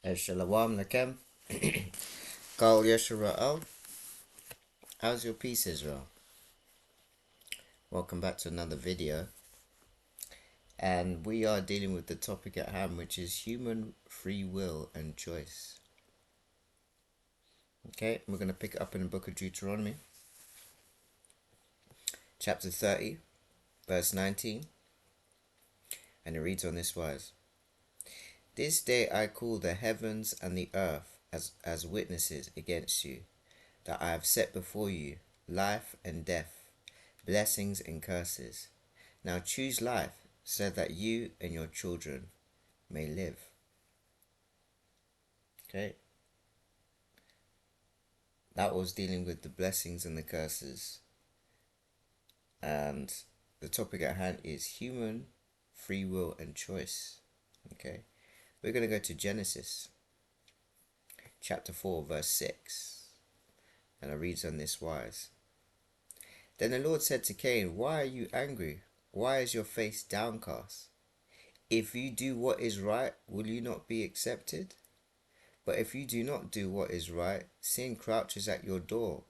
Shalom Lakem. Kal Yeshura'el. How's your peace, Israel? Welcome back to another video. And we are dealing with the topic at hand, which is human free will and choice. Okay, we're going to pick it up in the book of Deuteronomy, chapter 30, verse 19. And it reads on this wise: This day I call the heavens and the earth as witnesses against you, that I have set before you life and death, blessings and curses. Now choose life, so that you and your children may live. Okay? That was dealing with the blessings and the curses. And the topic at hand is human free will and choice. Okay? We're going to go to Genesis chapter 4, verse 6. And it reads on this wise: Then the Lord said to Cain, Why are you angry? Why is your face downcast? If you do what is right, will you not be accepted? But if you do not do what is right, sin crouches at your door.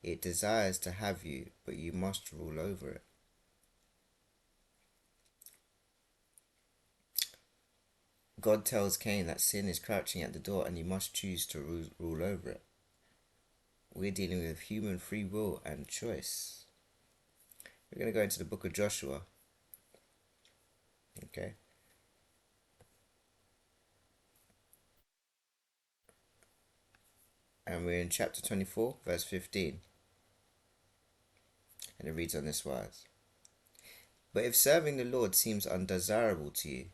It desires to have you, but you must rule over it. God tells Cain that sin is crouching at the door and he must choose to rule over it. We're dealing with human free will and choice. We're going to go into the book of Joshua. Okay. And we're in chapter 24, verse 15. And it reads on this wise: But if serving the Lord seems undesirable to you,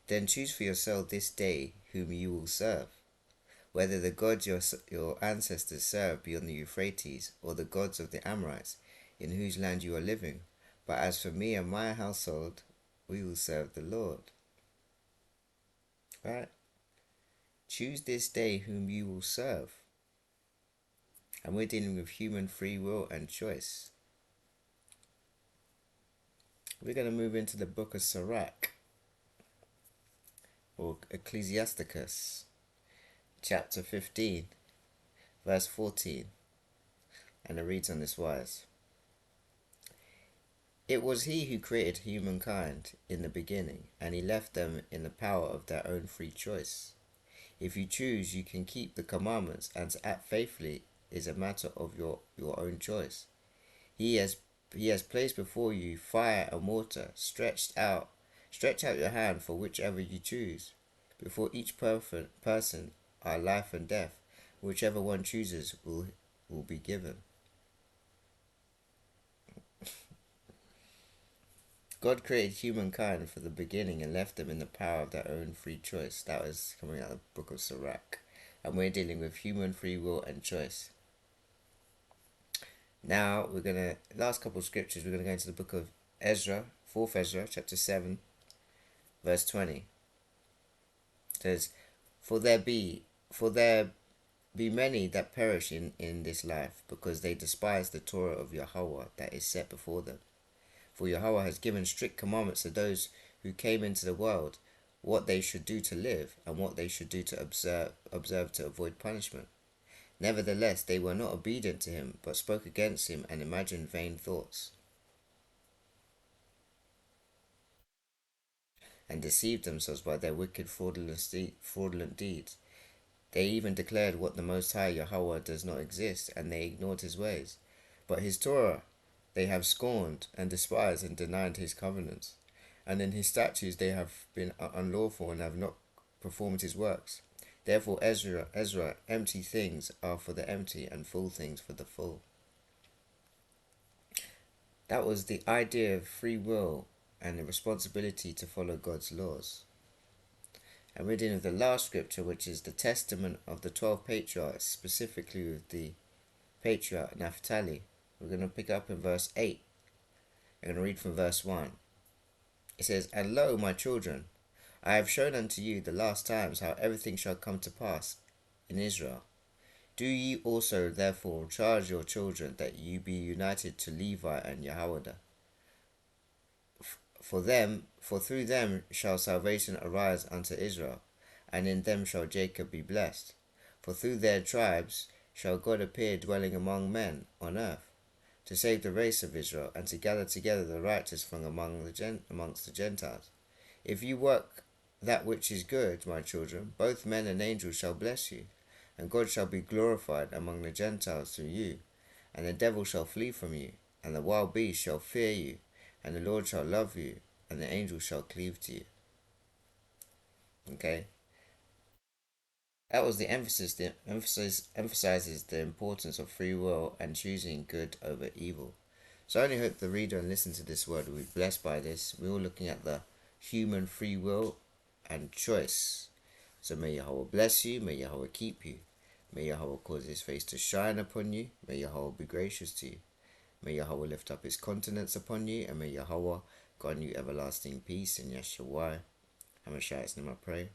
then choose for yourself this day whom you will serve, whether the gods your ancestors served beyond the Euphrates, or the gods of the Amorites, in whose land you are living. But as for me and my household, we will serve the Lord. Right? Choose this day whom you will serve. And we're dealing with human free will and choice. We're going to move into the book of Sirach, or Ecclesiasticus, chapter 15, verse 14. And it reads on this wise: It was he who created humankind in the beginning, and he left them in the power of their own free choice. If you choose, you can keep the commandments, and to act faithfully is a matter of your own choice. He has placed before you fire and water. Stretch out your hand for whichever you choose. Before each person are life and death. Whichever one chooses will be given. God created humankind for the beginning and left them in the power of their own free choice. That was coming out of the book of Sirach. And we're dealing with human free will and choice. Now last couple of scriptures, we're going to go into the book of Ezra, 4th Ezra, chapter 7, verse 20. It says, For there be many that perish in this life, because they despise the Torah of Yahweh that is set before them. For Yahweh has given strict commandments to those who came into the world, what they should do to live, and what they should do to observe to avoid punishment. Nevertheless, they were not obedient to him, but spoke against him and imagined vain thoughts, and deceived themselves by their wicked fraudulent deeds. They even declared what the Most High Yahweh does not exist, and they ignored his ways. But his Torah they have scorned and despised and denied his covenants. And in his statutes they have been unlawful and have not performed his works. Therefore Ezra, empty things are for the empty, and full things for the full. That was the idea of free will and the responsibility to follow God's laws. And we're dealing with the last scripture, which is the testament of the 12 patriarchs, specifically with the patriarch Naphtali. We're going to pick up in verse 8. I'm going to read from verse 1. It says, And lo, my children, I have shown unto you the last times how everything shall come to pass in Israel. Do ye also therefore charge your children that you be united to Levi and Jehoiada. For through them shall salvation arise unto Israel. and in them shall Jacob be blessed. For through their tribes shall God appear dwelling among men on earth, to save the race of Israel, and to gather together the righteous from amongst the Gentiles. If you work that which is good, my children, both men and angels shall bless you, and God shall be glorified among the Gentiles through you, and the devil shall flee from you, and the wild beast shall fear you, and the Lord shall love you, and the angels shall cleave to you. Okay? That was the emphasis. The emphasis emphasizes the importance of free will and choosing good over evil. So I only hope the reader and listen to this word will be blessed by this. We're all looking at the human free will and choice. So may Yahweh bless you, may Yahweh keep you, may Yahweh cause his face to shine upon you, may Yahweh be gracious to you, may Yahweh lift up his countenance upon you, and may Yahweh grant you everlasting peace in Yeshua HaMashiach's name I pray.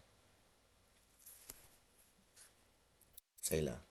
Selah.